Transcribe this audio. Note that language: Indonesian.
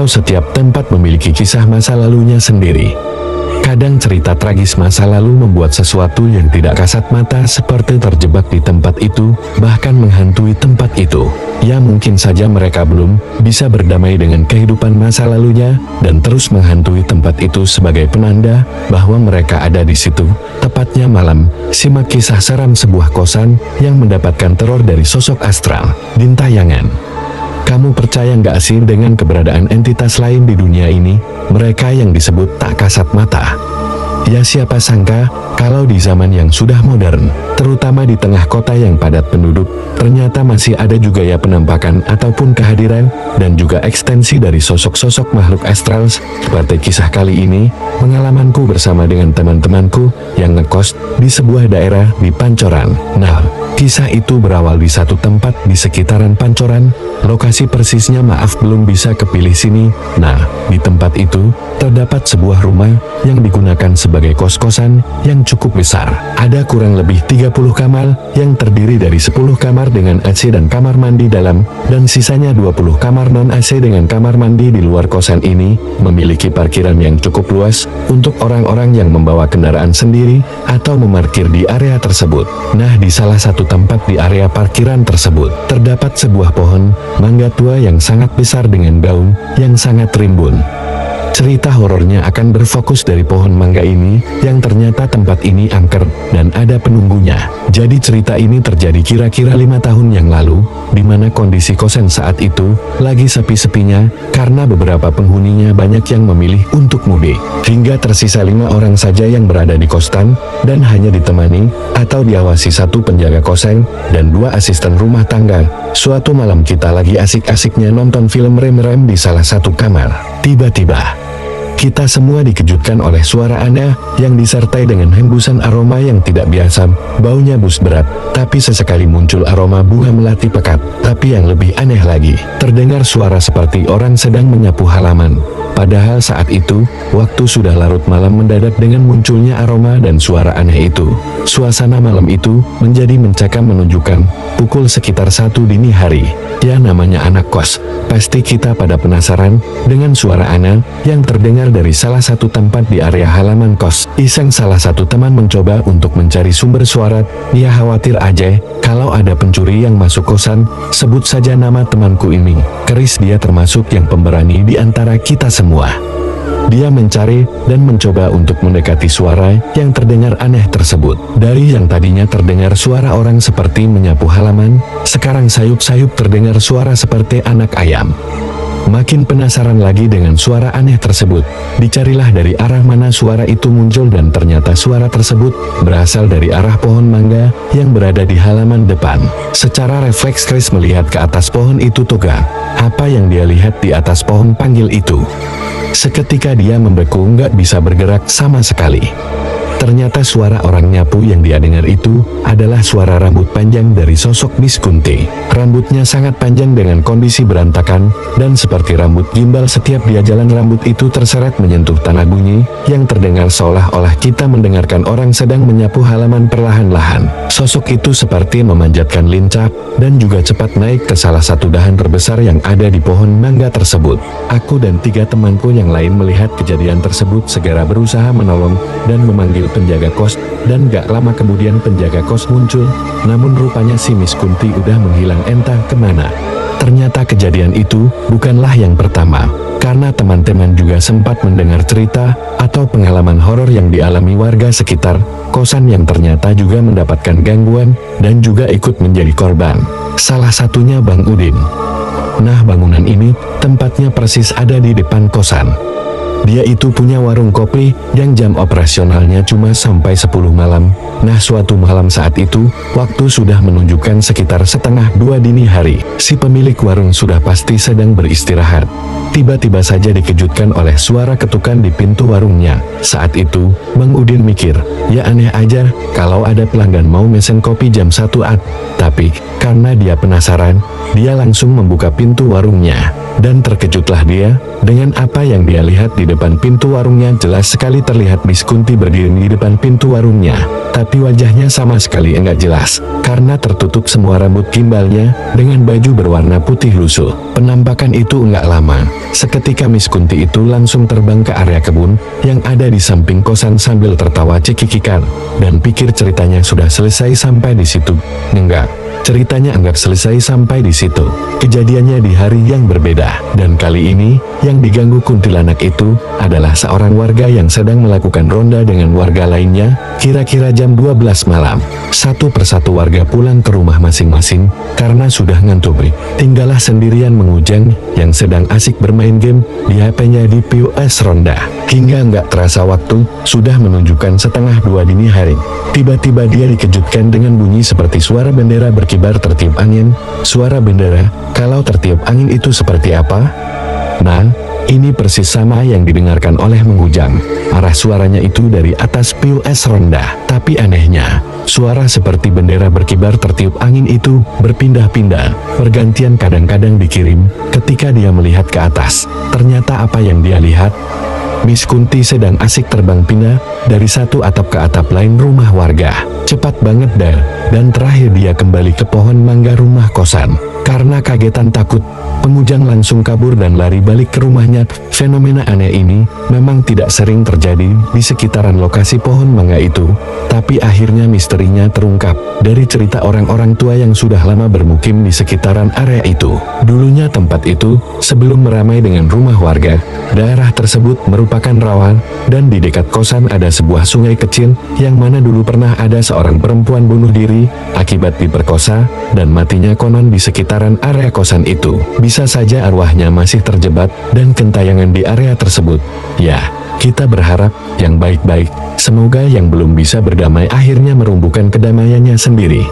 Kalau setiap tempat memiliki kisah masa lalunya sendiri. Kadang cerita tragis masa lalu membuat sesuatu yang tidak kasat mata seperti terjebak di tempat itu, bahkan menghantui tempat itu. Ya mungkin saja mereka belum bisa berdamai dengan kehidupan masa lalunya, dan terus menghantui tempat itu sebagai penanda bahwa mereka ada di situ. Tepatnya malam, simak kisah seram sebuah kosan yang mendapatkan teror dari sosok astral. Dintayangan. Kamu percaya nggak sih dengan keberadaan entitas lain di dunia ini? Mereka yang disebut tak kasat mata. Ya siapa sangka, kalau di zaman yang sudah modern, terutama di tengah kota yang padat penduduk, ternyata masih ada juga ya penampakan ataupun kehadiran, dan juga ekstensi dari sosok-sosok makhluk astral. Seperti kisah kali ini, pengalamanku bersama dengan teman-temanku yang ngekos di sebuah daerah di Pancoran. Nah, kisah itu berawal di satu tempat di sekitaran Pancoran. Lokasi persisnya maaf belum bisa kepilih sini. Nah, di tempat itu, terdapat sebuah rumah yang digunakan sebagai kos-kosan yang cukup besar. Ada kurang lebih 30 kamar yang terdiri dari 10 kamar dengan AC dan kamar mandi dalam, dan sisanya 20 kamar non-AC dengan kamar mandi di luar. Kosan ini memiliki parkiran yang cukup luas untuk orang-orang yang membawa kendaraan sendiri atau memarkir di area tersebut. Nah, di salah satu tempat di area parkiran tersebut, terdapat sebuah pohon mangga tua yang sangat besar dengan daun yang sangat rimbun. Cerita horornya akan berfokus dari pohon mangga ini, yang ternyata tempat ini angker, dan ada penunggunya. Jadi cerita ini terjadi kira-kira 5 tahun yang lalu, di mana kondisi kosan saat itu lagi sepi-sepinya, karena beberapa penghuninya banyak yang memilih untuk mudik. Hingga tersisa 5 orang saja yang berada di kosan, dan hanya ditemani, atau diawasi 1 penjaga kosan, dan 2 asisten rumah tangga. Suatu malam kita lagi asik-asiknya nonton film rem-rem di salah satu kamar. Tiba-tiba, kita semua dikejutkan oleh suara aneh yang disertai dengan hembusan aroma yang tidak biasa. Baunya bus berat, tapi sesekali muncul aroma bunga melati pekat. Tapi yang lebih aneh lagi, terdengar suara seperti orang sedang menyapu halaman. Padahal saat itu, waktu sudah larut malam mendadak dengan munculnya aroma dan suara aneh itu. Suasana malam itu menjadi mencekam menunjukkan pukul sekitar 1 dini hari. Ya namanya anak kos, pasti kita pada penasaran dengan suara aneh yang terdengar dari salah satu tempat di area halaman kos. Iseng salah satu teman mencoba untuk mencari sumber suara. Dia khawatir aja kalau ada pencuri yang masuk kosan. Sebut saja nama temanku ini. Keris dia termasuk yang pemberani di antara kita semua. Dia mencari dan mencoba untuk mendekati suara yang terdengar aneh tersebut. Dari yang tadinya terdengar suara orang seperti menyapu halaman, sekarang sayup-sayup terdengar suara seperti anak ayam. Makin penasaran lagi dengan suara aneh tersebut, dicarilah dari arah mana suara itu muncul, dan ternyata suara tersebut berasal dari arah pohon mangga yang berada di halaman depan. Secara refleks Chris melihat ke atas pohon itu toga. Apa yang dia lihat di atas pohon panggil itu? Seketika dia membeku, nggak bisa bergerak sama sekali. Ternyata suara orang nyapu yang dia dengar itu adalah suara rambut panjang dari sosok Miss Kunti. Rambutnya sangat panjang dengan kondisi berantakan, dan seperti rambut gimbal setiap dia jalan rambut itu terseret menyentuh tanah, bunyi yang terdengar seolah-olah kita mendengarkan orang sedang menyapu halaman perlahan-lahan. Sosok itu seperti memanjatkan lincah, dan juga cepat naik ke salah satu dahan terbesar yang ada di pohon mangga tersebut. Aku dan 3 temanku yang lain melihat kejadian tersebut segera berusaha menolong dan memanggil penjaga kos, dan gak lama kemudian penjaga kos muncul, namun rupanya si Miss Kunti udah menghilang entah kemana. Ternyata kejadian itu bukanlah yang pertama, karena teman-teman juga sempat mendengar cerita atau pengalaman horor yang dialami warga sekitar kosan yang ternyata juga mendapatkan gangguan dan juga ikut menjadi korban. Salah satunya Bang Udin. Nah, bangunan ini tempatnya persis ada di depan kosan. Dia itu punya warung kopi yang jam operasionalnya cuma sampai 10 malam. Nah, suatu malam saat itu, waktu sudah menunjukkan sekitar 1:30 dini hari. Si pemilik warung sudah pasti sedang beristirahat. Tiba-tiba saja dikejutkan oleh suara ketukan di pintu warungnya. Saat itu, Bang Udin mikir, ya aneh aja kalau ada pelanggan mau mesen kopi jam 1 Tapi, karena dia penasaran, dia langsung membuka pintu warungnya. Dan terkejutlah dia dengan apa yang dia lihat di depan pintu warungnya. Jelas sekali terlihat Miss Kunti berdiri di depan pintu warungnya. tapi wajahnya sama sekali enggak jelas, karena tertutup semua rambut gimbalnya dengan baju berwarna putih lusuh. Penampakan itu enggak lama, seketika Miss Kunti itu langsung terbang ke area kebun yang ada di samping kosan sambil tertawa cekikikan, dan pikir ceritanya sudah selesai sampai di situ. Enggak. Ceritanya anggap selesai sampai di situ. Kejadiannya di hari yang berbeda, dan kali ini yang diganggu kuntilanak itu adalah seorang warga yang sedang melakukan ronda dengan warga lainnya. Kira-kira jam 12 malam, satu persatu warga pulang ke rumah masing-masing karena sudah ngantuk. Tinggallah sendirian Mengujang yang sedang asik bermain game di HP-nya di POS ronda. Hingga nggak terasa waktu sudah menunjukkan setengah 2 dini hari. Tiba-tiba dia dikejutkan dengan bunyi seperti suara bendera berkibar tertiup angin. Suara bendera, kalau tertiup angin itu seperti apa? Nah, ini persis sama yang didengarkan oleh Mengujang. Arah suaranya itu dari atas POS ronda. Tapi anehnya, suara seperti bendera berkibar tertiup angin itu berpindah-pindah. Pergantian kadang-kadang dikirim ketika dia melihat ke atas. Ternyata apa yang dia lihat? Miss Kunti sedang asik terbang pindah dari satu atap ke atap lain rumah warga. Cepat banget dah. Dan terakhir dia kembali ke pohon mangga rumah kosan. Karena kagetan takut, Mengujang langsung kabur dan lari balik ke rumahnya. Fenomena aneh ini memang tidak sering terjadi di sekitaran lokasi pohon mangga itu, tapi akhirnya misterinya terungkap dari cerita orang-orang tua yang sudah lama bermukim di sekitaran area itu. Dulunya tempat itu, sebelum meramai dengan rumah warga, daerah tersebut merupakan rawan, dan di dekat kosan ada sebuah sungai kecil, yang mana dulu pernah ada seorang perempuan bunuh diri, akibat diperkosa, dan matinya konon di sekitaran area kosan itu. Bisa saja arwahnya masih terjebak dan gentayangan di area tersebut. Ya, kita berharap yang baik-baik. Semoga yang belum bisa berdamai akhirnya merumbuhkan kedamaiannya sendiri.